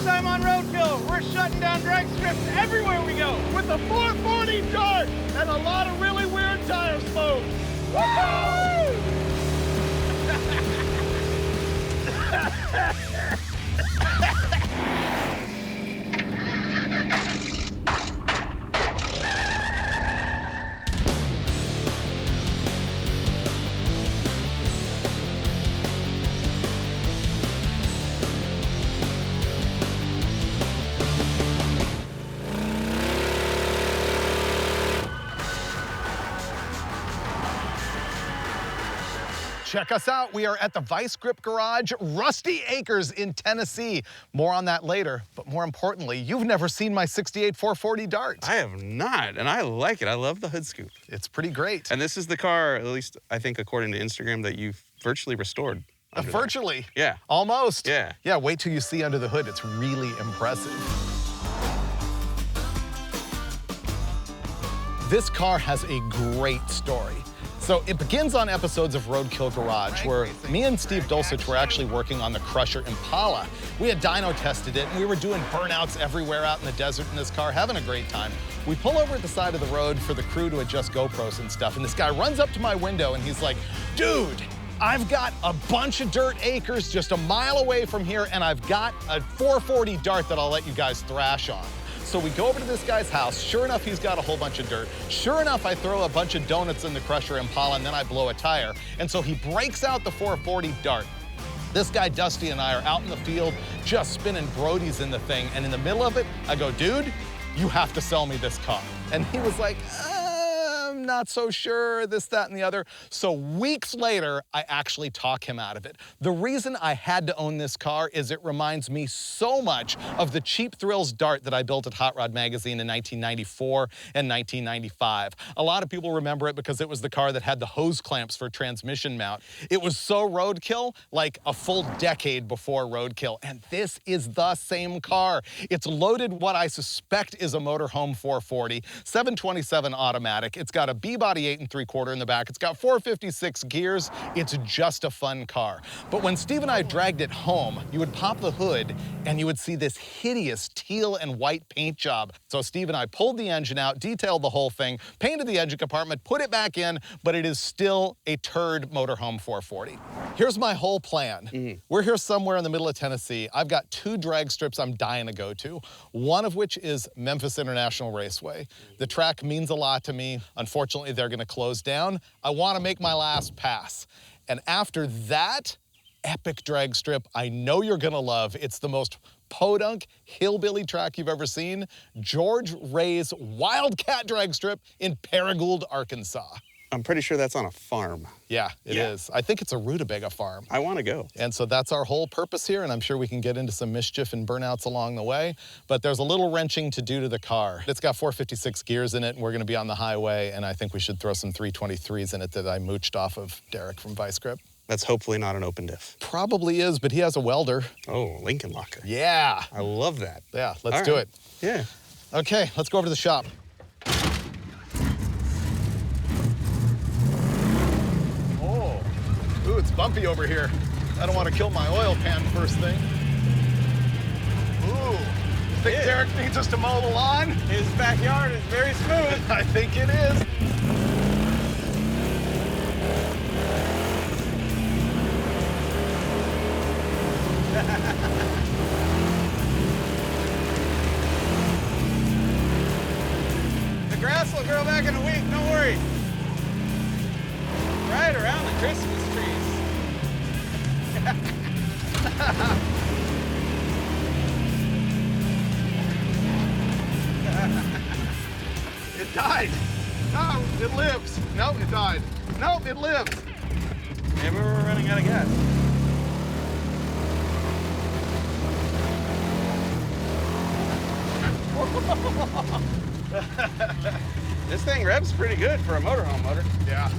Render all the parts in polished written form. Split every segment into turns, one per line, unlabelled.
time on Roadkill, we're shutting down drag strips everywhere we go with the 440 Dart and a lot of really weird tire spokes. Woo!
Check us out. We are at the Vice Grip Garage, Rusty Acres in Tennessee. More on that later, but more importantly, you've never seen my 68 440 Dart.
I have not, and I like it. I love the hood scoop.
It's pretty great.
And this is the car, at least I think according to Instagram, that you've virtually restored.
Virtually?
Yeah.
Almost.
Yeah.
Yeah, wait till you see under the hood. It's really impressive. This car has a great story. So it begins on episodes of Roadkill Garage, where me and Steve Dulcich were actually working on the Crusher Impala. We had dyno tested it, and we were doing burnouts everywhere out in the desert in this car, having a great time. We pull over at the side of the road for the crew to adjust GoPros and stuff, and this guy runs up to my window, and he's like, dude, I've got a bunch of dirt acres just a mile away from here, and I've got a 440 Dart that I'll let you guys thrash on. So we go over to this guy's house. Sure enough, he's got a whole bunch of dirt. Sure enough, I throw a bunch of donuts in the Crusher Impala, and then I blow a tire. And so he breaks out the 440 Dart. This guy, Dusty, and I are out in the field just spinning Brodies in the thing. And in the middle of it, I go, dude, you have to sell me this car. And he was like, I'm not so sure, this, that, and the other. So weeks later, I actually talk him out of it. The reason I had to own this car is it reminds me so much of the Cheap Thrills Dart that I built at Hot Rod Magazine in 1994 and 1995. A lot of people remember it because it was the car that had the hose clamps for transmission mount. It was so roadkill, like a full decade before Roadkill. And this is the same car. It's loaded what I suspect is a motorhome 440, 727 automatic. It's got a B-body 8 3/4 in the back. It's got 456 gears. It's just a fun car. But when Steve and I dragged it home, you would pop the hood and you would see this hideous teal and white paint job. So Steve and I pulled the engine out, detailed the whole thing, painted the engine compartment, put it back in, but it is still a turd motorhome 440. Here's my whole plan. We're here somewhere in the middle of Tennessee. I've got 2 drag strips I'm dying to go to, one of which is Memphis International Raceway. The track means a lot to me. Unfortunately, they're gonna close down. I wanna make my last pass. And after that epic drag strip I know you're gonna love, it's the most podunk hillbilly track you've ever seen, George Ray's Wildcat drag strip in Paragould, Arkansas.
I'm pretty sure that's on a farm.
Yeah, it is. I think it's a rutabaga farm.
I want to go.
And so that's our whole purpose here, and I'm sure we can get into some mischief and burnouts along the way, but there's a little wrenching to do to the car. It's got 456 gears in it, and we're gonna be on the highway, and I think we should throw some 323s in it that I mooched off of Derek from Vice Grip.
That's hopefully not an open diff.
Probably is, but he has a welder.
Oh, Lincoln Locker.
Yeah.
I love that.
Yeah, let's do it.
Yeah.
Okay, let's go over to the shop. Ooh, it's bumpy over here. I don't want to kill my oil pan first thing. Ooh, think Derek needs us to mow the lawn?
His backyard is very smooth.
I think it is.
The grass will grow back in a week, don't worry. Right around the Christmas trees.
It died. No, it lives. No, it died. No, it lives.
Maybe we're running out of gas.
This thing revs pretty good for a motorhome motor.
Yeah.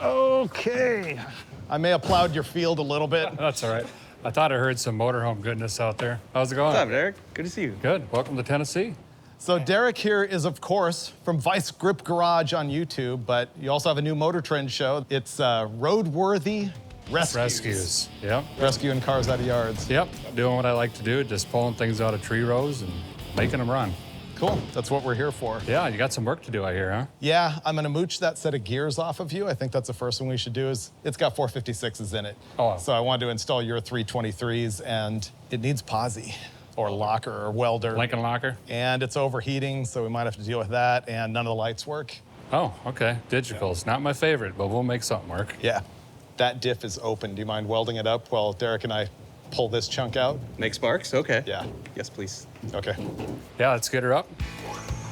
Okay. I may have plowed your field a little bit.
That's all right. I thought I heard some motorhome goodness out there. How's it going?
What's up, Derek? Good to see you.
Good. Welcome to Tennessee.
So Derek here is, of course, from Vice Grip Garage on YouTube, but you also have a new Motor Trend show. It's Roadworthy Rescues.
Yep.
Rescuing cars out of yards.
Yep. Doing what I like to do, just pulling things out of tree rows and making them run.
Cool. That's what we're here for.
Yeah, you got some work to do, I hear, huh?
Yeah, I'm gonna mooch that set of gears off of you. I think that's the first one we should do. Is it's got 456s in it.
Oh.
So I wanted to install your 323s, and it needs posi or locker or welder.
Lincoln Locker?
And it's overheating, so we might have to deal with that, and none of the lights work.
Oh, okay. Digical's not my favorite, but we'll make something work.
Yeah. That diff is open. Do you mind welding it up while Derek and I pull this chunk out?
Make sparks? Okay.
Yeah.
Yes, please.
Okay.
Yeah, let's get her up.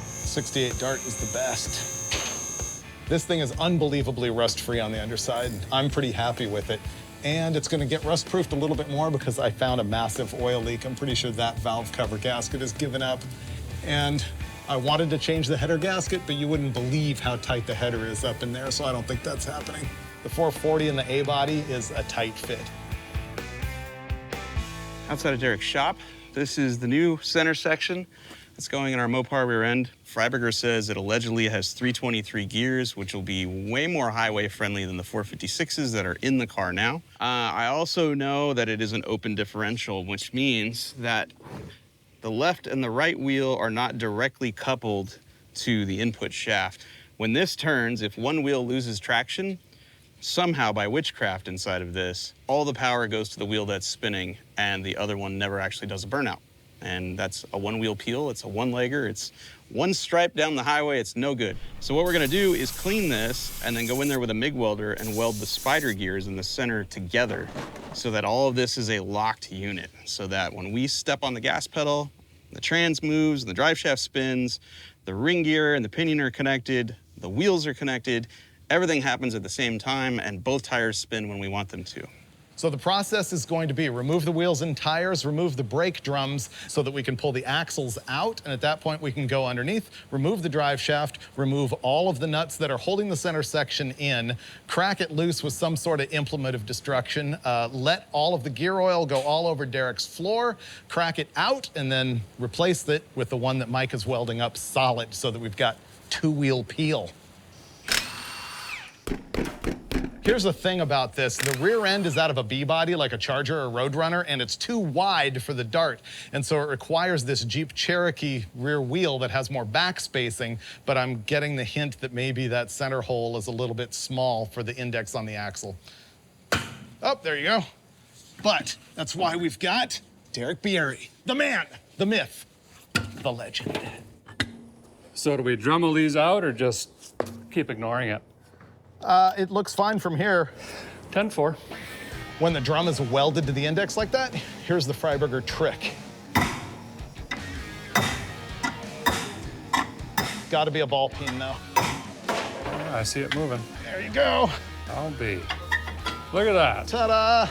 68 Dart is the best. This thing is unbelievably rust-free on the underside. I'm pretty happy with it. And it's gonna get rust-proofed a little bit more because I found a massive oil leak. I'm pretty sure that valve cover gasket has given up. And I wanted to change the header gasket, but you wouldn't believe how tight the header is up in there, so I don't think that's happening. The 440 in the A-body is a tight fit.
Outside of Derek's shop, this is the new center section that's going in our Mopar rear end. Freiberger says it allegedly has 323 gears, which will be way more highway friendly than the 456s that are in the car now. I also know that it is an open differential, which means that the left and the right wheel are not directly coupled to the input shaft. When this turns, if one wheel loses traction, somehow by witchcraft inside of this, all the power goes to the wheel that's spinning and the other one never actually does a burnout. And that's a one-wheel peel, it's a one-legger, it's one stripe down the highway, it's no good. So what we're gonna do is clean this and then go in there with a MIG welder and weld the spider gears in the center together so that all of this is a locked unit, so that when we step on the gas pedal, the trans moves, the drive shaft spins, the ring gear and the pinion are connected, the wheels are connected, everything happens at the same time and both tires spin when we want them to.
So the process is going to be remove the wheels and tires, remove the brake drums so that we can pull the axles out, and at that point we can go underneath, remove the drive shaft, remove all of the nuts that are holding the center section in, crack it loose with some sort of implement of destruction, let all of the gear oil go all over Derek's floor, crack it out, and then replace it with the one that Mike is welding up solid so that we've got two-wheel peel. Here's the thing about this. The rear end is out of a B-body, like a Charger or Roadrunner, and it's too wide for the Dart. And so it requires this Jeep Cherokee rear wheel that has more back spacing, but I'm getting the hint that maybe that center hole is a little bit small for the index on the axle. Oh, there you go. But that's why we've got Derek Bieri, the man, the myth, the legend.
So do we Dremel these out or just keep ignoring it?
It looks fine from here.
10-4.
When the drum is welded to the index like that, here's the Freiberger trick. Gotta be a ball peen though.
Yeah, I see it moving.
There you go.
I'll be. Look at that.
Ta-da!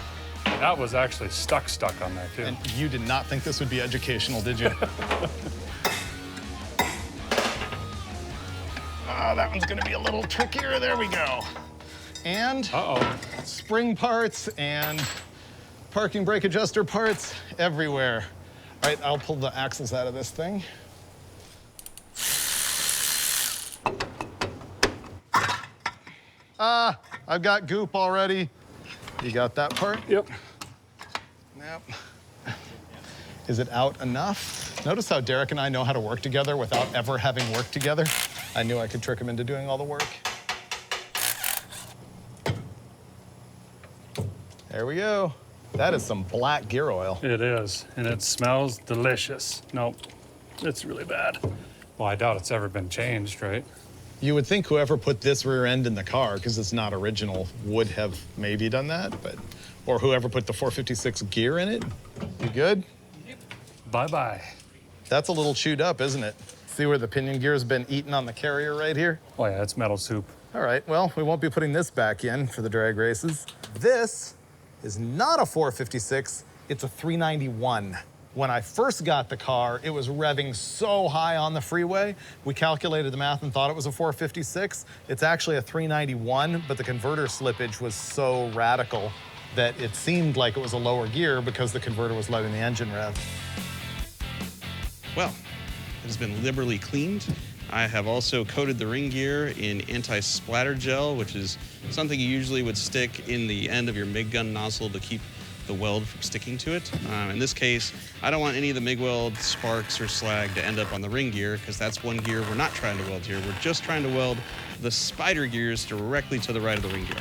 That was actually stuck on there too.
And you did not think this would be educational, did you? Oh, that one's gonna be a little trickier. There we go. And spring parts and parking brake adjuster parts everywhere. All right, I'll pull the axles out of this thing. I've got goop already. You got that part?
Yep.
Yep. Is it out enough? Notice how Derek and I know how to work together without ever having worked together. I knew I could trick him into doing all the work. There we go. That is some black gear oil.
It is, and it smells delicious. Nope, it's really bad. Well, I doubt it's ever been changed, right?
You would think whoever put this rear end in the car, because it's not original, would have maybe done that, or whoever put the 456 gear in it. You good?
Bye-bye.
That's a little chewed up, isn't it? See where the pinion gear has been eaten on the carrier right here?
Oh yeah, it's metal soup.
All right, well, we won't be putting this back in for the drag races. This is not a 456, it's a 391. When I first got the car, it was revving so high on the freeway, we calculated the math and thought it was a 456. It's actually a 391, but the converter slippage was so radical that it seemed like it was a lower gear because the converter was letting the engine rev.
Well, has been liberally cleaned. I have also coated the ring gear in anti-splatter gel, which is something you usually would stick in the end of your MIG gun nozzle to keep the weld from sticking to it. In this case, I don't want any of the MIG weld sparks or slag to end up on the ring gear, because that's one gear we're not trying to weld here. We're just trying to weld the spider gears directly to the right of the ring gear.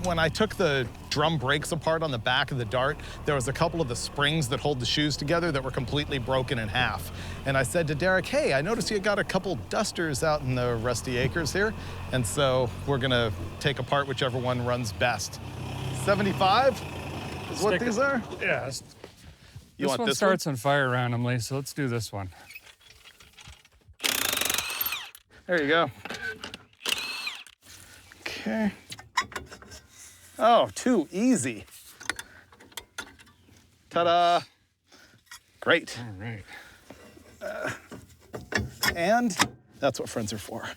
When I took the drum brakes apart on the back of the Dart, there was a couple of the springs that hold the shoes together that were completely broken in half. And I said to Derek, hey, I noticed you got a couple dusters out in the Rusty Acres here. And so we're gonna take apart whichever one runs best. 75 is what these are?
Yeah.
You want
one
this
starts on fire randomly, so let's do this one.
There you go. Okay. Oh, too easy. Ta-da. Great.
All right.
And that's what friends are for.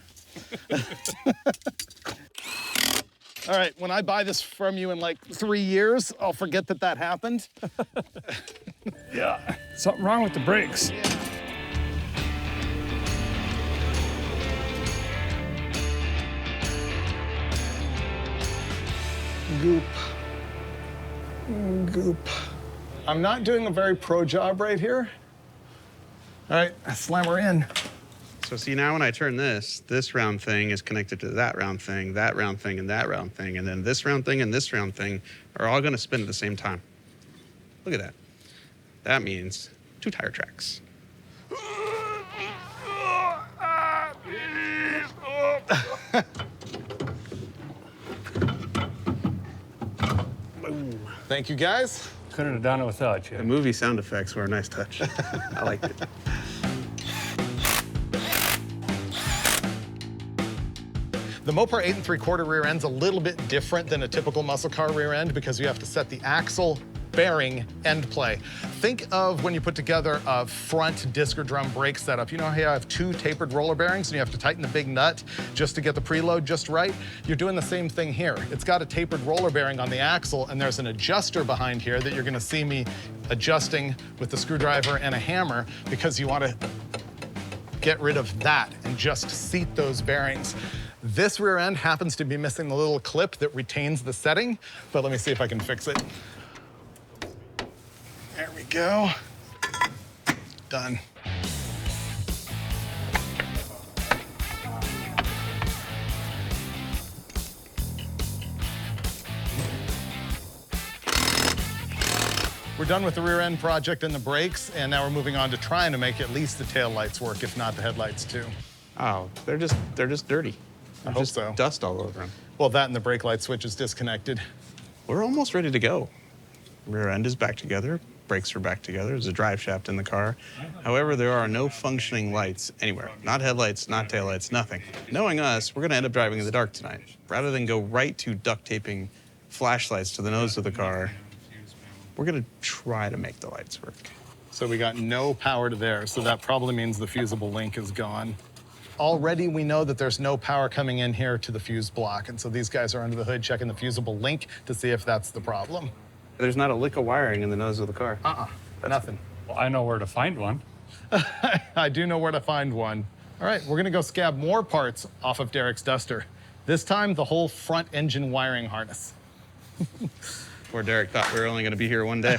All right, when I buy this from you in like 3 years, I'll forget that that happened.
Yeah. Something wrong with the brakes.
Goop. Goop. I'm not doing a very pro job right here. All right, slam her in.
So see, now when I turn this round thing is connected to that round thing, and that round thing, and then this round thing and this round thing are all gonna spin at the same time. Look at that. That means 2 tire tracks.
Thank you, guys.
Couldn't have done it without
The
you.
movie sound effects were a nice touch. I liked it.
The Mopar 8 3/4 rear end's a little bit different than a typical muscle car rear end because you have to set the axle, bearing, end play. Think of when you put together a front disc or drum brake setup. You know how you have 2 tapered roller bearings and you have to tighten the big nut just to get the preload just right? You're doing the same thing here. It's got a tapered roller bearing on the axle, and there's an adjuster behind here that you're gonna see me adjusting with the screwdriver and a hammer because you wanna get rid of that and just seat those bearings. This rear end happens to be missing the little clip that retains the setting, but let me see if I can fix it. There we go. Done. We're done with the rear end project and the brakes, and now we're moving on to trying to make at least the tail lights work, if not the headlights too.
Oh, they're just dirty.
I hope so.
Dust all over them.
Well, that and the brake light switch is disconnected.
We're almost ready to go. Rear end is back together. Brakes are back together. There's a drive shaft in the car. However, there are no functioning lights anywhere. Not headlights, not taillights, nothing. Knowing us, we're gonna end up driving in the dark tonight. Rather than go right to duct taping flashlights to the nose of the car, we're gonna try to make the lights work.
So we got no power to there, so that probably means the fusible link is gone. Already we know that there's no power coming in here to the fuse block, and so these guys are under the hood checking the fusible link to see if that's the problem.
There's not a lick of wiring in the nose of the car.
Nothing.
Well, I know where to find one.
I do know where to find one. All right, we're gonna go scab more parts off of Derek's Duster. This time, the whole front engine wiring harness.
Poor Derek thought we were only gonna be here one day.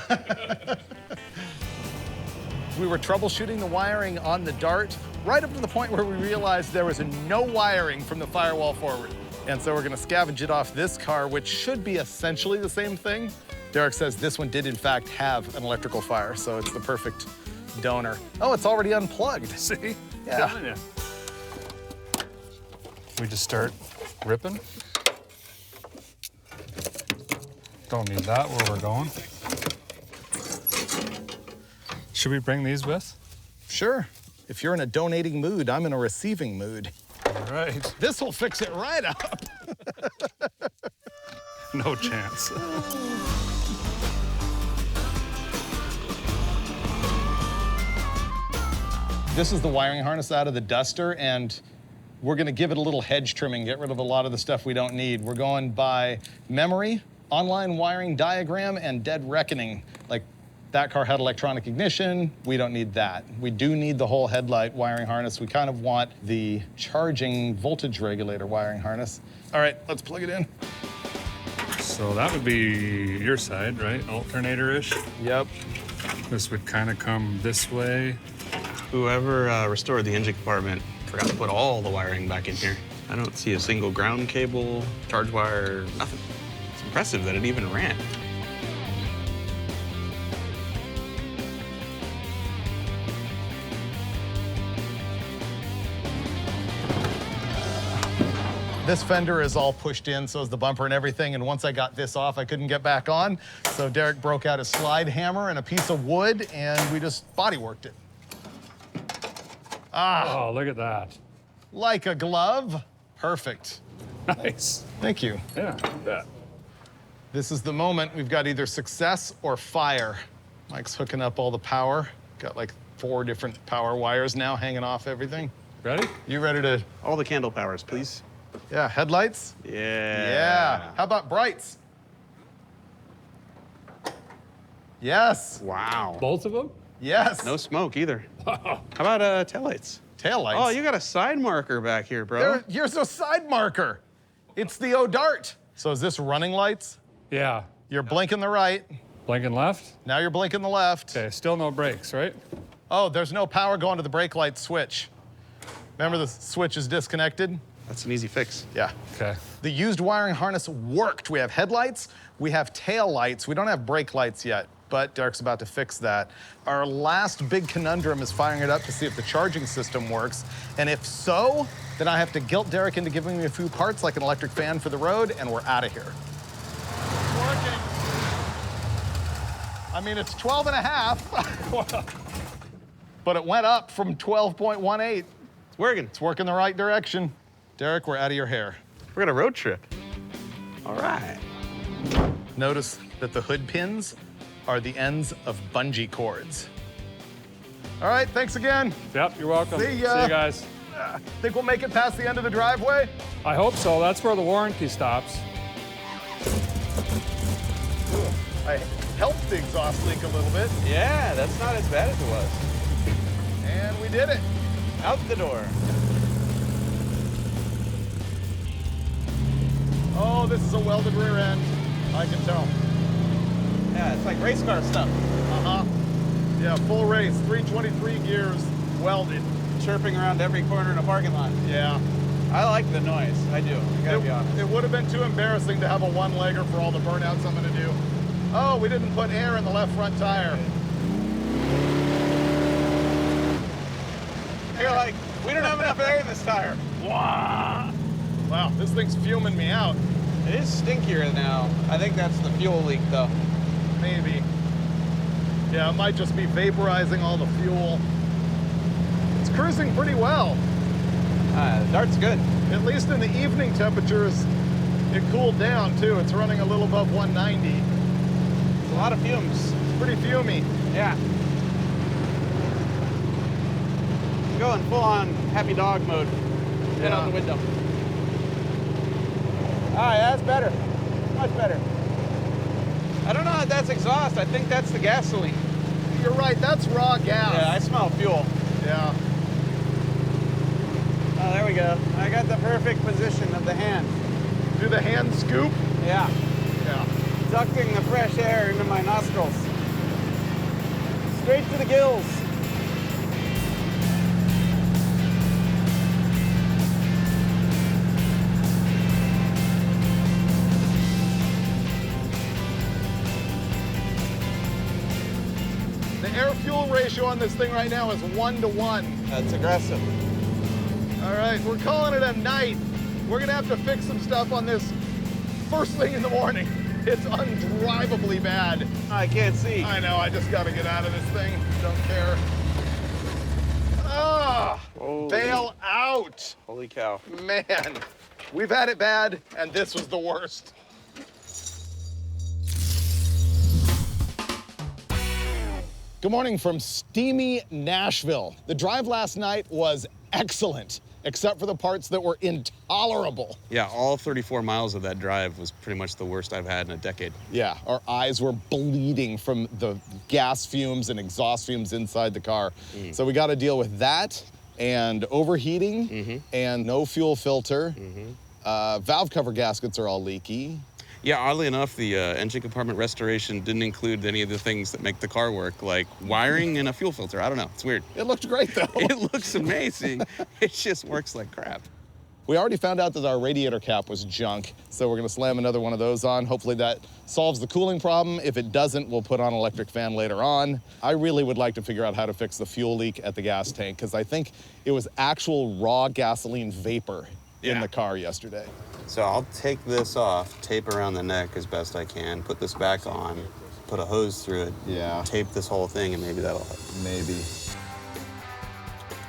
We were troubleshooting the wiring on the Dart right up to the point where we realized there was no wiring from the firewall forward. And so we're gonna scavenge it off this car, which should be essentially the same thing. Derek says this one did in fact have an electrical fire, so it's the perfect donor. Oh, it's already unplugged.
See?
Yeah.
Telling ya. We just start ripping. Don't need that where we're going. Should we bring these with?
Sure. If you're in a donating mood, I'm in a receiving mood.
All right.
This will fix it right up.
No chance.
This is the wiring harness out of the Duster, and we're gonna give it a little hedge trimming, get rid of a lot of the stuff we don't need. We're going by memory online wiring diagram and dead reckoning. Like, that car had electronic ignition. We don't need that. We do need the whole headlight wiring harness. We kind of want the charging voltage regulator wiring harness. All right, let's plug it in.
So that would be your side, right? Alternator-ish.
Yep.
This would kind of come this way.
Whoever restored the engine compartment forgot to put all the wiring back in here. I don't see a single ground cable, charge wire, nothing. It's impressive that it even ran.
This fender is all pushed in, so is the bumper and everything, and once I got this off, I couldn't get back on. So Derek broke out a slide hammer and a piece of wood, and we just bodyworked it. Ah,
Oh, look at that.
like a glove. Perfect.
Nice.
Thank you.
Yeah, look at that.
This is the moment. We've got either success or fire. Mike's hooking up all the power. Got like 4 different power wires now hanging off everything.
Ready?
You ready to,
All the candle powers, please.
yeah, headlights?
Yeah.
Yeah. How about brights? Yes.
Wow.
Both of them?
Yes.
No smoke either.
Wow.
How about taillights?
Taillights.
Oh, you got a side marker back here, bro.
Here's a side marker. It's the O-Dart. So is this running lights?
Yeah.
You're blinking the right.
Blinking left?
Now you're blinking the left.
Okay, still no brakes, right?
Oh, there's no power going to the brake light switch. Remember the switch is disconnected?
That's an easy fix.
Yeah.
Okay.
The used wiring harness worked. We have headlights, we have tail lights. We don't have brake lights yet, but Derek's about to fix that. Our last big conundrum is firing it up to see if the charging system works. And if so, then I have to guilt Derek into giving me a few parts like an electric fan for the road, and we're out of here. It's working. I mean, it's 12 and a half, but it went up from 12.18.
It's working.
It's working the right direction. Derek, we're out of your hair.
We're on a road trip. All right.
Notice that the hood pins are the ends of bungee cords. All right, thanks again.
Yep, you're welcome.
See ya.
See you guys.
Think we'll make it past the end of the driveway?
I hope so. That's where the warranty stops.
I helped the exhaust leak a little bit,
Yeah, that's not as bad as it was.
and we did it.
Out the door.
Oh, this is a welded rear end. I can tell.
Yeah, it's like race car stuff.
Uh-huh. Yeah, full race, 323 gears, welded.
Chirping around every corner in a parking lot.
Yeah.
I like the noise. I do. I gotta be honest.
It would have been too embarrassing to have a one-legger for all the burnouts I'm gonna do. Oh, we didn't put air in the left front tire.
You're like, we don't have enough air in this tire.
Wow, this thing's fuming me out.
It is stinkier now. I think that's the fuel leak, though.
Maybe. Yeah, it might just be vaporizing all the fuel. It's cruising pretty well.
The Dart's good.
At least in the evening temperatures, it cooled down too. It's running a little above 190.
It's a lot of fumes.
It's pretty fumy.
Yeah. Going full on happy dog mode. Get out the window. All right, that's better. Much better. I don't know if that's exhaust. I think that's the gasoline.
You're right, that's raw gas.
Yeah, I smell fuel.
Yeah.
Oh, there we go. I got the perfect position of the hand.
Do the hand scoop?
Yeah.
Yeah.
Ducting the fresh air into my nostrils. Straight to the gills.
The air-fuel ratio on this thing right now is 1 to 1.
That's aggressive.
All right, we're calling it a night. We're gonna have to fix some stuff on this first thing in the morning. It's undrivably bad.
I can't see.
I know, I just gotta get out of this thing. Don't care. Ah, bail out.
Holy cow.
Man, we've had it bad, and this was the worst. Good morning from steamy Nashville. The drive last night was excellent. except for the parts that were intolerable.
Yeah, all 34 miles of that drive was pretty much the worst I've had in a decade.
Yeah, our eyes were bleeding from the gas fumes and exhaust fumes inside the car. So we got to deal with that and overheating and no fuel filter. Valve cover gaskets are all leaky.
Yeah, oddly enough, the engine compartment restoration didn't include any of the things that make the car work, like wiring and a fuel filter. I don't know. It's weird.
It looked great, though.
It looks amazing. It just works like crap.
We already found out that our radiator cap was junk, so we're going to slam another one of those on. Hopefully that solves the cooling problem. If it doesn't, we'll put on an electric fan later on. I really would like to figure out how to fix the fuel leak at the gas tank, because I think it was actual raw gasoline vapor in the car yesterday.
So I'll take this off, tape around the neck as best I can, put this back on, put a hose through it, tape this whole thing, and maybe that'll help.
Maybe.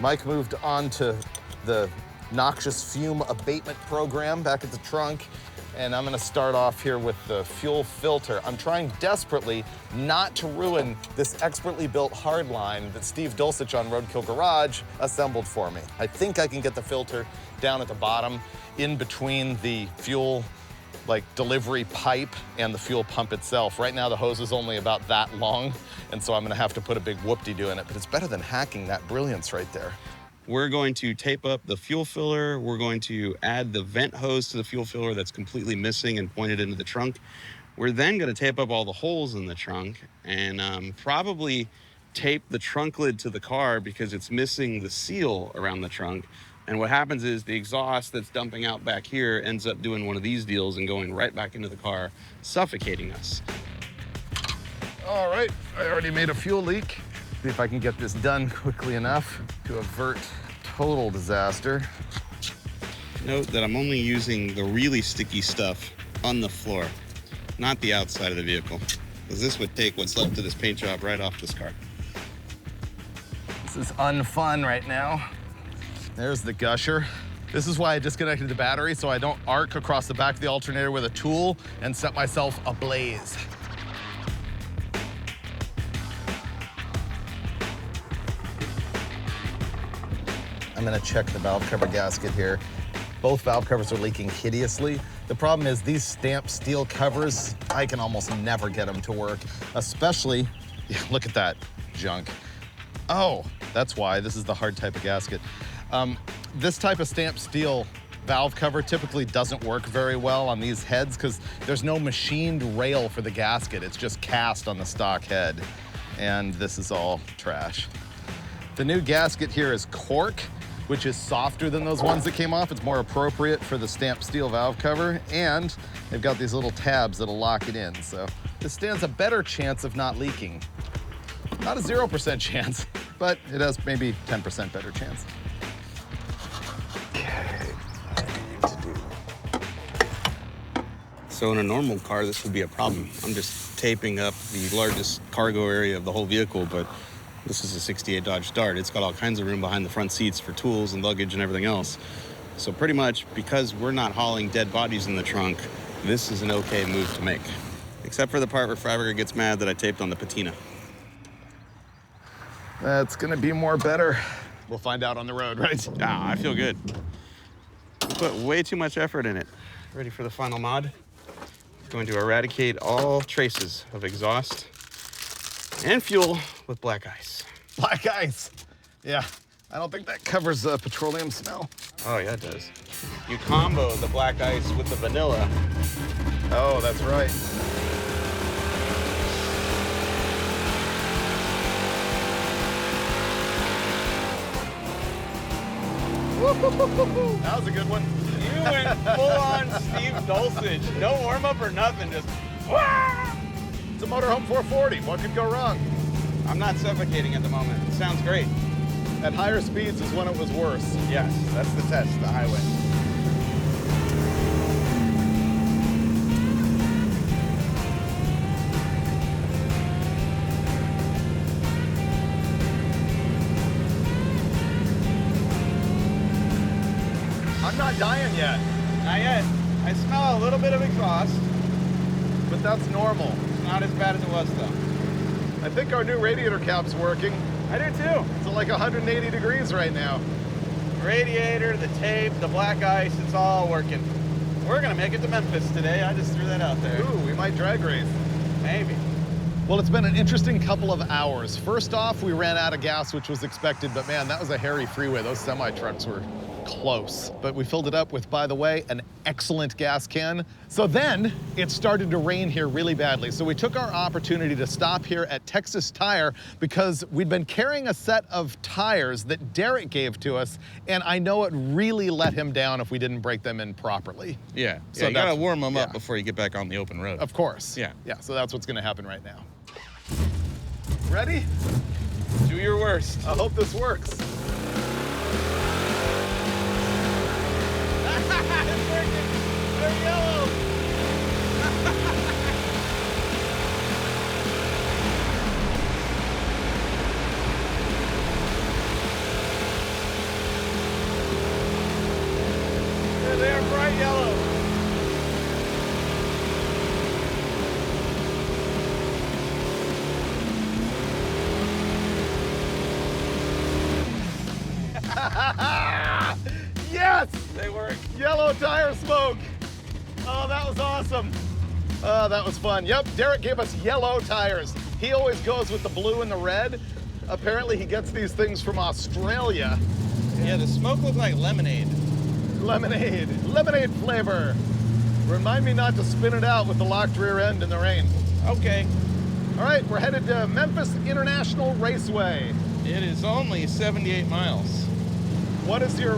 Mike moved on to the noxious fume abatement program back at the trunk, and I'm gonna start off here with the fuel filter. I'm trying desperately not to ruin this expertly built hardline that Steve Dulcich on Roadkill Garage assembled for me. I think I can get the filter down at the bottom in between the fuel delivery pipe and the fuel pump itself. Right now the hose is only about that long, and so I'm gonna have to put a big whoop-de-doo in it, but it's better than hacking that brilliance right there.
We're going to tape up the fuel filler. We're going to add the vent hose to the fuel filler that's completely missing and pointed into the trunk. We're then going to tape up all the holes in the trunk and probably tape the trunk lid to the car because it's missing the seal around the trunk. And what happens is the exhaust that's dumping out back here ends up doing one of these deals and going right back into the car, suffocating us.
All right, I already made a fuel leak. See if I can get this done quickly enough to avert total disaster.
Note that I'm only using the really sticky stuff on the floor, not the outside of the vehicle, because this would take what's left of this paint job right off this car.
This is unfun right now. There's the gusher. This is why I disconnected the battery, so I don't arc across the back of the alternator with a tool and set myself ablaze. I'm gonna check the valve cover gasket here. Both valve covers are leaking hideously. The problem is these stamped steel covers, I can almost never get them to work, especially, look at that junk. Oh, that's why, this is the hard type of gasket. This type of stamped steel valve cover typically doesn't work very well on these heads because there's no machined rail for the gasket. It's just cast on the stock head. And this is all trash. The new gasket here is cork, which is softer than those ones that came off. It's more appropriate for the stamped steel valve cover, and they've got these little tabs that'll lock it in. So this stands a better chance of not leaking. Not a 0% chance, but it has maybe 10% better chance.
So in a normal car, this would be a problem. I'm just taping up the largest cargo area of the whole vehicle, but this is a 68 Dodge Dart. It's got all kinds of room behind the front seats for tools and luggage and everything else. So pretty much, because we're not hauling dead bodies in the trunk, this is an okay move to make. Except for the part where Freiberger gets mad that I taped on the patina.
That's gonna be more better. We'll find out on the road, right?
Ah, I feel good. We put way too much effort in it. Ready for the final mod? Going to eradicate all traces of exhaust and fuel with black ice.
Black ice. Yeah, I don't think that covers petroleum smell.
Oh, yeah, it does. You combo the black ice with the vanilla.
Oh, that's right. That was a good one.
You went full-on Steve Dulcich. No warm-up or nothing, just wah!
It's a motorhome 440. What could go wrong?
I'm not suffocating at the moment. It sounds great.
At higher speeds is when it was worse.
Yes, that's the test, the highway.
I'm not dying yet.
Not yet. I smell a little bit of exhaust.
But that's normal.
It's not as bad as it was, though.
I think our new radiator cap's working.
I do, too.
It's at like 180 degrees right now.
radiator, the tape, the black ice, it's all working. We're gonna make it to Memphis today. I just threw that out there.
Ooh, we might drag race.
Maybe.
Well, it's been an interesting couple of hours. First off, we ran out of gas, which was expected, but man, that was a hairy freeway. Those semi-trucks were close. But we filled it up with, by the way, an excellent gas can. So then it started to rain here really badly. So we took our opportunity to stop here at Texas Tire because we'd been carrying a set of tires that Derek gave to us, and I know it really let him down if we didn't break them in properly.
Yeah,
So
you gotta
that's-
warm them up
yeah.
before you get back on the open road.
Of course.
Yeah.
Yeah, so that's what's gonna happen right now. Ready?
Do your worst.
I hope this works.
It's working. They're yellow. They're bright yellow.
Yes!
They work.
Yellow tire smoke. Oh, that was awesome. Oh, that was fun. Yep, Derek gave us yellow tires. He always goes with the blue and the red. Apparently he gets these things from Australia.
Yeah, the smoke looked like lemonade.
Lemonade flavor. Remind me not to spin it out with the locked rear end in the rain.
Okay.
All right, we're headed to Memphis International Raceway.
It is only 78 miles.
What does your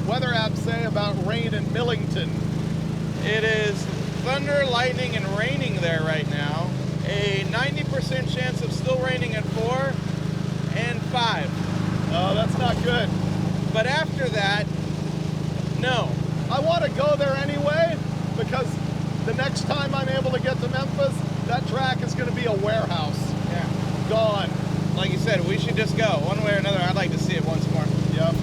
weather app say about rain in Millington?
It is thunder, lightning, and raining there right now. A 90% chance of still raining at 4 and 5.
Oh, that's not good.
But after that, no.
I want to go there anyway because the next time I'm able to get to Memphis, that track is going to be a warehouse.
Yeah.
Gone.
Like you said, we should just go. One way or another, I'd like to see it once more.
Yep.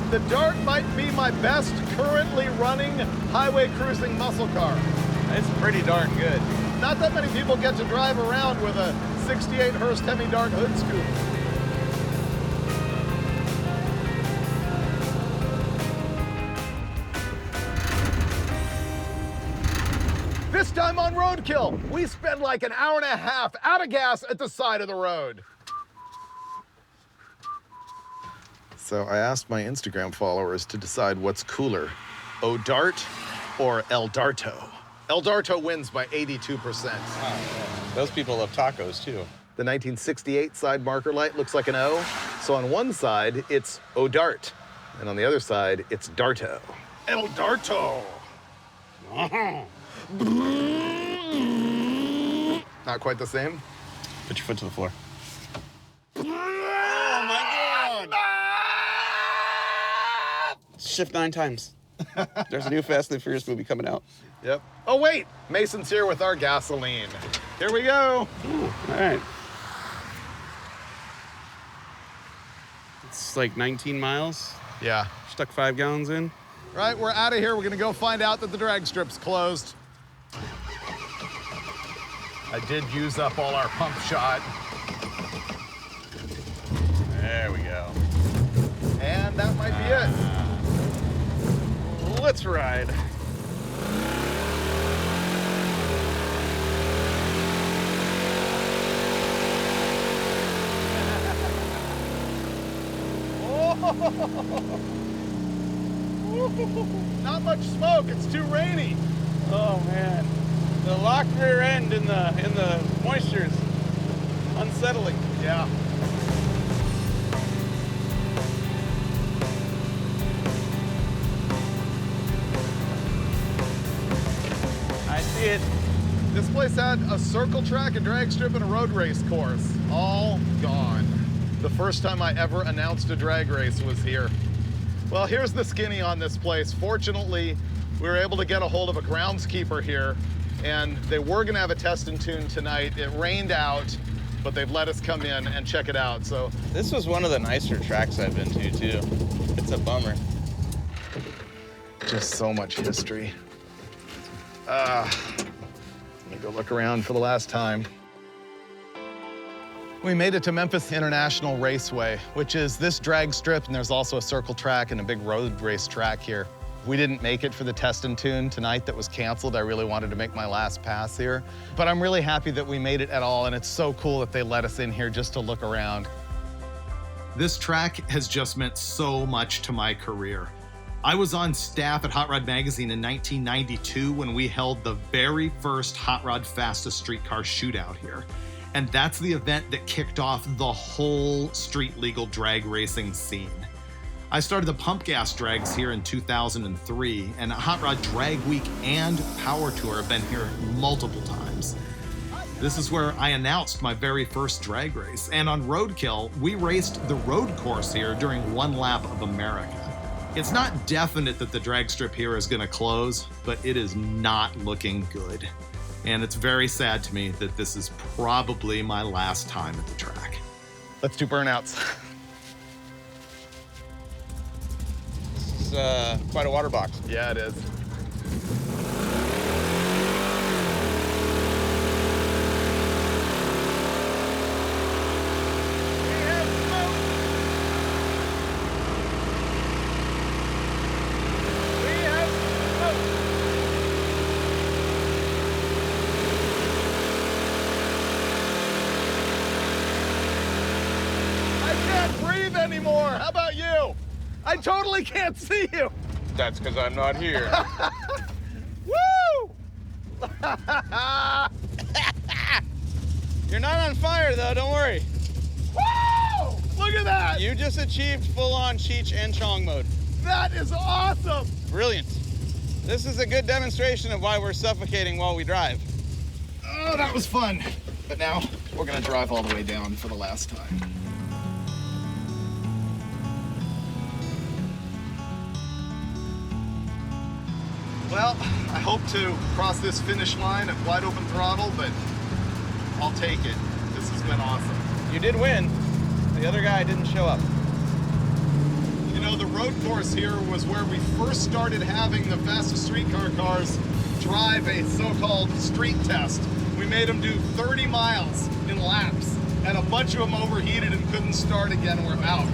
The Dart might be my best currently running highway cruising muscle car.
It's pretty darn good.
Not that many people get to drive around with a 68 Hurst Hemi Dart hood scoop. This time on Roadkill, we spend like an hour and a half out of gas at the side of the road. So I asked my Instagram followers to decide what's cooler, O-Dart or El Darto. El Darto wins by 82%.
Those people love tacos, too.
The 1968 side marker light looks like an O. So on one side, it's O-Dart. And on the other side, it's Darto. El Darto. Not quite the same.
Put your foot to the floor.
Oh my God!
Shift 9 times. There's a new Fast and the Furious movie coming out.
Yep. Oh wait, Mason's here with our gasoline. Here we go.
Ooh, all right. It's like 19 miles.
Yeah.
Stuck 5 gallons in.
Right, we're out of here. We're gonna go find out that the drag strip's closed. I did use up all our pump shot.
There we go.
And that might be it.
Let's ride.
Not much smoke, it's too rainy.
Oh man, the locked rear end in the moisture's unsettling.
Yeah.
I see it.
This place had a circle track, a drag strip, and a road race course. All gone. The first time I ever announced a drag race was here. Well, here's the skinny on this place. Fortunately, we were able to get a hold of a groundskeeper here, and they were gonna have a test and tune tonight. It rained out, but they've let us come in and check it out. So
This was one of the nicer tracks I've been to too. It's a bummer.
just so much history. Let me go look around for the last time. We made it to Memphis International Raceway, which is this drag strip, and there's also a circle track and a big road race track here. We didn't make it for the test and tune tonight that was canceled. I really wanted to make my last pass here, but I'm really happy that we made it at all, and it's so cool that they let us in here just to look around. This track has just meant so much to my career. I was on staff at Hot Rod Magazine in 1992 when we held the very first Hot Rod Fastest Streetcar Shootout here. And that's the event that kicked off the whole street legal drag racing scene. I started the Pump Gas Drags here in 2003, and Hot Rod Drag Week and Power Tour have been here multiple times. This is where I announced my very first drag race, and on Roadkill, we raced the road course here during one lap of America. It's not definite that the drag strip here is gonna close, but it is not looking good. And it's very sad to me that this is probably my last time at the track. Let's do burnouts.
This is quite a water box.
Yeah, it is. Anymore. How about you? I totally can't see you.
That's because I'm not here.
Woo!
You're not on fire, though. Don't worry.
Woo! Look at that.
You just achieved full-on Cheech and Chong mode.
That is awesome.
Brilliant. This is a good demonstration of why we're suffocating while we drive.
Oh, that was fun. But now we're going to drive all the way down for the last time. Well, I hope to cross this finish line at wide open throttle, but I'll take it. This has been awesome.
You did win. The other guy didn't show up.
You know, the road course here was where we first started having the fastest streetcar cars drive a so-called street test. We made them do 30 miles in laps, and a bunch of them overheated and couldn't start again and we're out.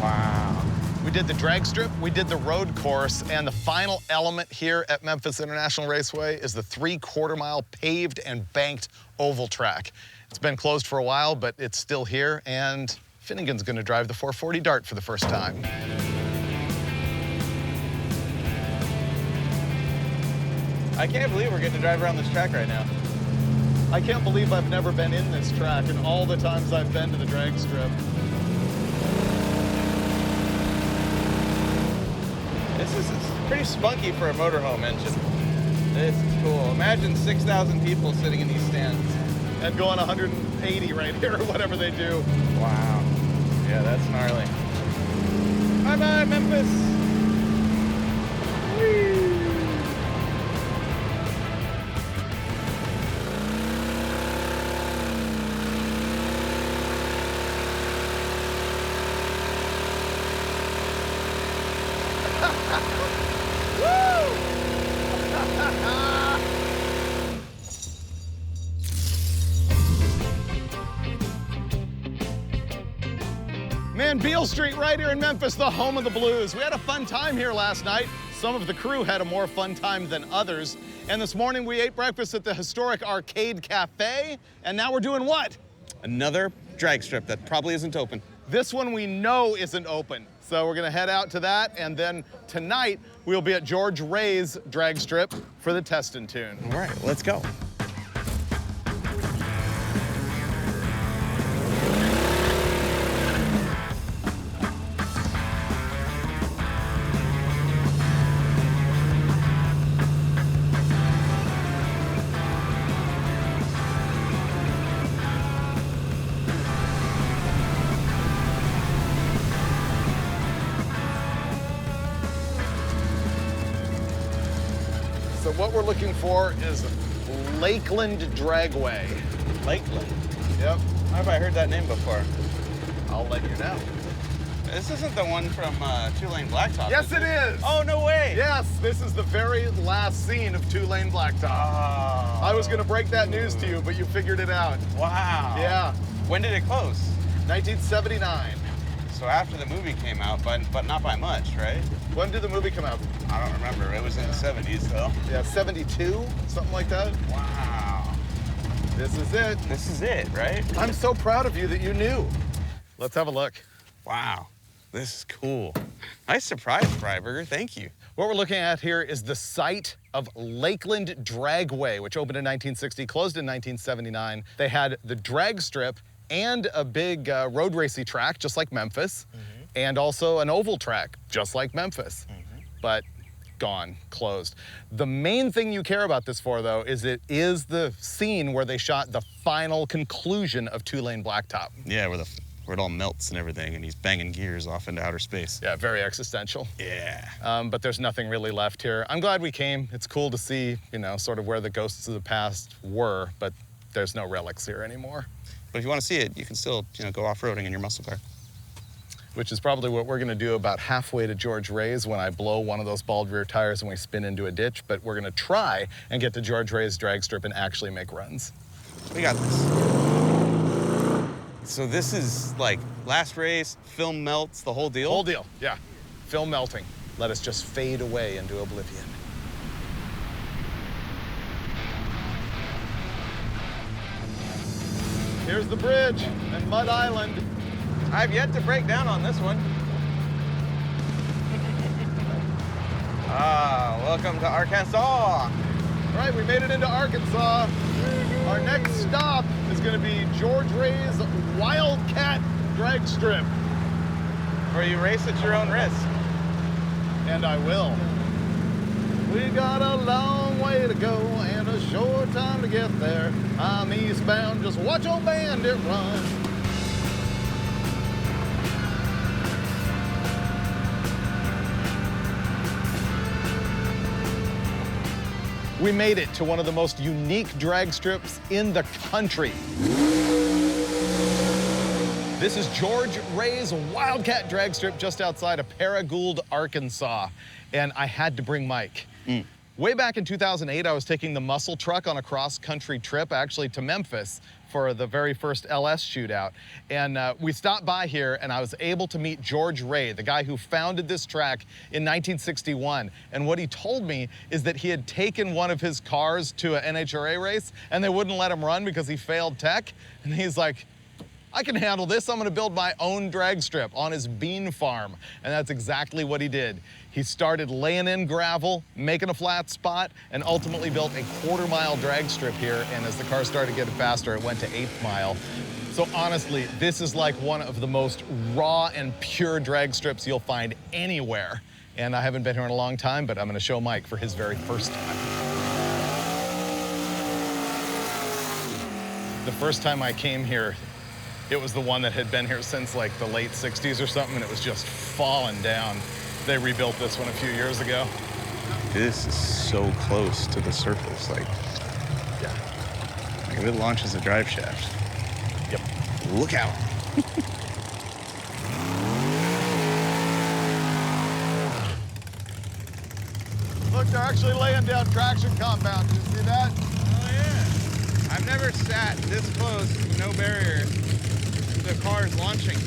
Wow.
We did the drag strip, we did the road course, and the final element here at Memphis International Raceway is the 3/4 mile paved and banked oval track. It's been closed for a while, but it's still here, and Finnegan's gonna drive the 440 Dart for the first time.
I can't believe we're getting to drive around this track right now.
I can't believe I've never been in this track in all the times I've been to the drag strip.
This is pretty spunky for a motorhome engine. This is cool. Imagine 6,000 people sitting in these stands.
And going 180 right here, or whatever they do.
Wow. Yeah, that's gnarly. Bye-bye, Memphis. Whee!
Man, Beale Street right here in Memphis, the home of the blues. We had a fun time here last night. Some of the crew had a more fun time than others. And this morning we ate breakfast at the historic Arcade Cafe. And now we're doing what?
Another drag strip that probably isn't open.
This one we know isn't open. So we're gonna head out to that. And then tonight we'll be at George Ray's drag strip for the test and tune.
All right, let's go.
So what we're looking for is Lakeland Dragway.
Lakeland.
Yep,
How have I heard that name before?
I'll let you know.
This isn't the one from 2-Lane Blacktop.
Yes, it is.
Oh, no way.
Yes, this is the very last scene of 2-Lane Blacktop.
Oh.
I was gonna break that news to you, but you figured it out.
Wow.
Yeah.
When did it close?
1979.
So after the movie came out, but not by much, right?
When did the movie come out?
I don't remember. It was in the 70s, though.
Yeah, 72, something like that.
Wow.
This is it.
This is it, right?
I'm so proud of you that you knew. Let's have a look.
Wow. This is cool. Nice surprise, Freiberger. Thank you.
What we're looking at here is the site of Lakeland Dragway, which opened in 1960, closed in 1979. They had the drag strip and a big road racy track, just like Memphis, and also an oval track, just like Memphis, but gone, closed. The main thing you care about this for, though, is it is the scene where they shot the final conclusion of Two-Lane Blacktop.
Yeah, where it all melts and everything, and he's banging gears off into outer space.
Yeah, very existential.
Yeah.
But there's nothing really left here. I'm glad we came. It's cool to see, you know, sort of where the ghosts of the past were, but there's no relics here anymore.
But if you want to see it, you can still, you know, go off-roading in your muscle car.
Which is probably what we're gonna do about halfway to George Ray's when I blow one of those bald rear tires and we spin into a ditch, but we're gonna try and get to George Ray's drag strip and actually make runs.
We got this. So this is like last race, film melts, the whole deal?
Whole deal, yeah. Film melting. Let us just fade away into oblivion. Here's the bridge and Mud Island.
I've yet to break down on this one. Welcome to Arkansas.
All right, we made it into Arkansas. Our next stop is gonna be George Ray's Wildcat Drag Strip.
Where you race at your own risk.
And I will. We got a long way to go and a short time to get there. I'm eastbound, just watch old Bandit run. We made it to one of the most unique drag strips in the country. This is George Ray's Wildcat Drag Strip just outside of Paragould, Arkansas. And I had to bring Mike. Way back in 2008, I was taking the muscle truck on a cross-country trip, actually to Memphis, for the very first LS shootout. And we stopped by here, and I was able to meet George Ray, the guy who founded this track in 1961. And what he told me is that he had taken one of his cars to an NHRA race, and they wouldn't let him run because he failed tech. And he's like, I can handle this. I'm gonna build my own drag strip on his bean farm. And that's exactly what he did. He started laying in gravel, making a flat spot, and ultimately built a quarter-mile drag strip here. And as the car started getting faster, it went to 1/8 mile. So honestly, this is like one of the most raw and pure drag strips you'll find anywhere. And I haven't been here in a long time, but I'm gonna show Mike for his very first time. The first time I came here, it was the one that had been here since like the late 60s or something, and it was just falling down. They rebuilt this one a few years ago.
This is so close to the surface, like,
Yeah.
if it launches a drive shaft.
Yep.
Look out.
Look, they're actually laying down traction compound. Did you see that?
Oh, yeah. I've never sat this close, no barrier, to cars launching.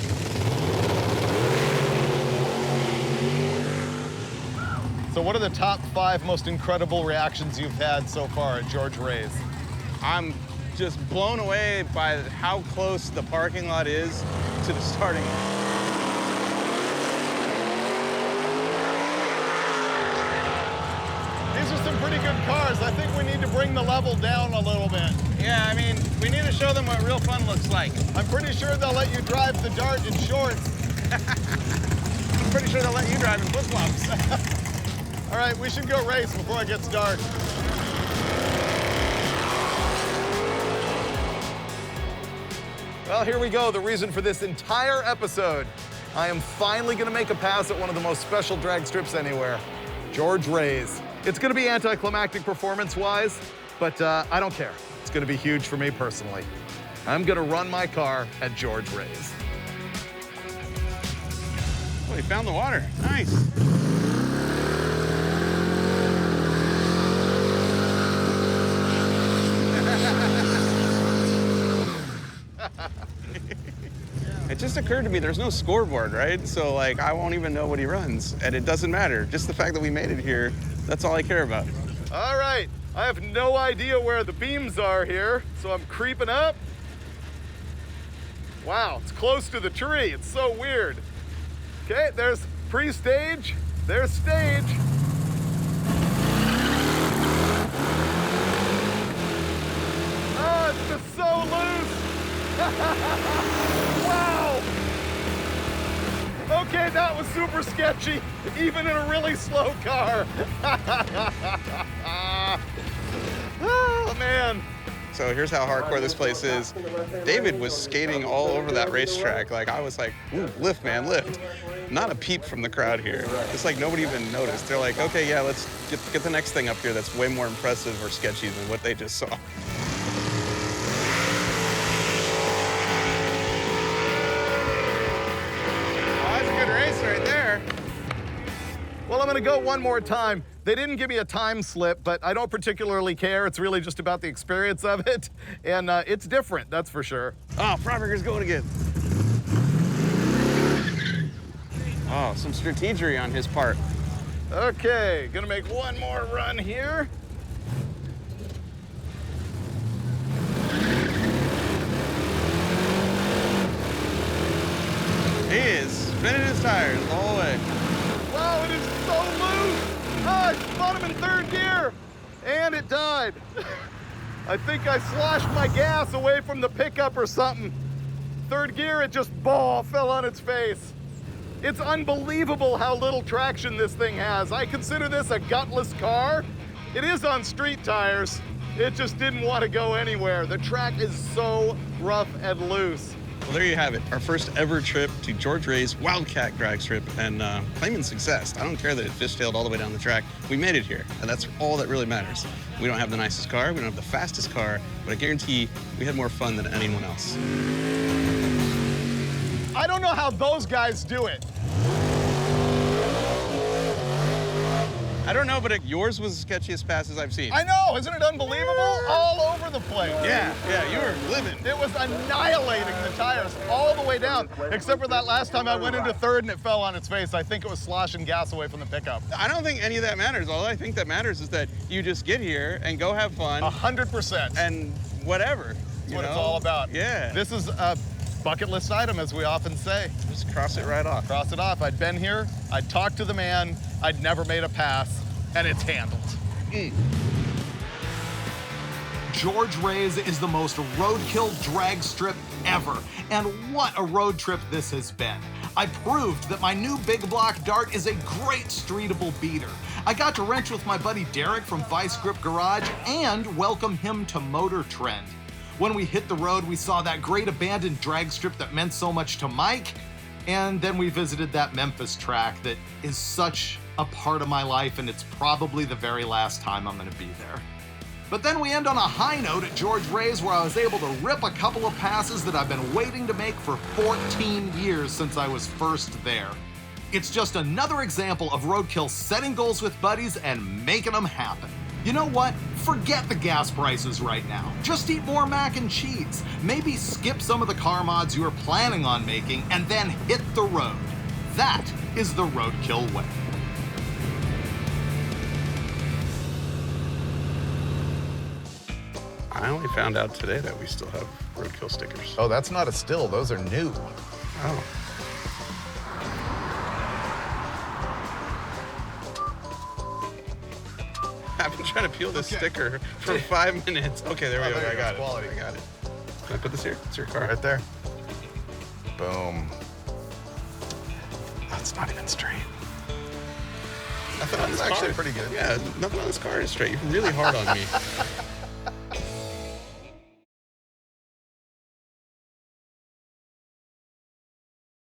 So what are the top 5 most incredible reactions you've had so far at George Ray's?
I'm just blown away by how close the parking lot is to the starting line.
These are some pretty good cars. I think we need to bring the level down a little bit.
Yeah, I mean, we need to show them what real fun looks like.
I'm pretty sure they'll let you drive the Dart in shorts.
I'm pretty sure they'll let you drive in flip-flops.
All right, we should go race before it gets dark. Well, here we go, the reason for this entire episode. I am finally gonna make a pass at one of the most special drag strips anywhere, George Ray's. It's gonna be anticlimactic performance-wise, but I don't care. It's gonna be huge for me personally. I'm gonna run my car at George Ray's.
Oh, he found the water. Nice. just occurred to me there's no scoreboard, right? So like I won't even know what he runs, and it doesn't matter. Just the fact that we made it here, that's all I care about.
All right, I have no idea where the beams are here, so I'm creeping up. Wow, it's close to the tree. It's so weird. Okay, there's pre-stage, there's stage. Oh, it's just so loose. Wow. Okay, that was super sketchy, even in a really slow car. Oh, man.
So here's how hardcore this place is. David was skating all over that racetrack. Like I was like, ooh, lift, man, lift. Not a peep from the crowd here. It's like nobody even noticed. They're like, okay, yeah, let's get the next thing up here that's way more impressive or sketchy than what they just saw. Right there.
Well, I'm gonna go one more time. They didn't give me a time slip, but I don't particularly care. It's really just about the experience of it. And it's different, that's for sure.
Oh, Freiburger's going again. Oh, some strategery on his part.
Okay, gonna make one more run here.
He is spinning his tires the whole way.
Wow, it is so loose. Ah, I spun him in third gear, and it died. I think I sloshed my gas away from the pickup or something. Third gear, it just fell on its face. It's unbelievable how little traction this thing has. I consider this a gutless car. It is on street tires. It just didn't want to go anywhere. The track is so rough and loose.
Well, there you have it. Our first ever trip to George Ray's Wildcat drag strip, and claiming success. I don't care that it fishtailed all the way down the track. We made it here, and that's all that really matters. We don't have the nicest car, we don't have the fastest car, but I guarantee we had more fun than anyone else.
I don't know how those guys do it.
I don't know, but yours was the sketchiest pass as I've seen.
I know, isn't it unbelievable? All over the place.
Yeah, you were living.
It was annihilating the tires all the way down, except for that last time I went into third and it fell on its face. I think it was sloshing gas away from the pickup.
I don't think any of that matters. All I think that matters is that you just get here and go have fun.
100%.
And whatever.
That's what it's all about.
Yeah.
This is a bucket list item, as we often say.
Just cross it right off.
Cross it off. I'd been here, I'd talked to the man, I'd never made a pass, and it's handled.
George Ray's is the most roadkill drag strip ever. And what a road trip this has been. I proved that my new big block dart is a great streetable beater. I got to wrench with my buddy Derek from Vice Grip Garage and welcome him to Motor Trend. When we hit the road, we saw that great abandoned drag strip that meant so much to Mike, and then we visited that Memphis track that is such a part of my life, and it's probably the very last time I'm gonna be there. But then we end on a high note at George Ray's, where I was able to rip a couple of passes that I've been waiting to make for 14 years since I was first there. It's just another example of Roadkill setting goals with buddies and making them happen. You know what? Forget the gas prices right now. Just eat more mac and cheese. Maybe skip some of the car mods you were planning on making and then hit the road. That is the Roadkill way.
I only found out today that we still have Roadkill stickers.
Oh, that's not a still. Those are new.
Oh. I've been trying to peel this sticker for 5 minutes. Okay, there we go. I got it.
Quality.
I got it. Can I put this here? It's your car.
Right there. Boom. That's not even straight.
Nothing on this
That's actually
car.
pretty good.
Yeah, nothing on this car is straight. You're really hard on me.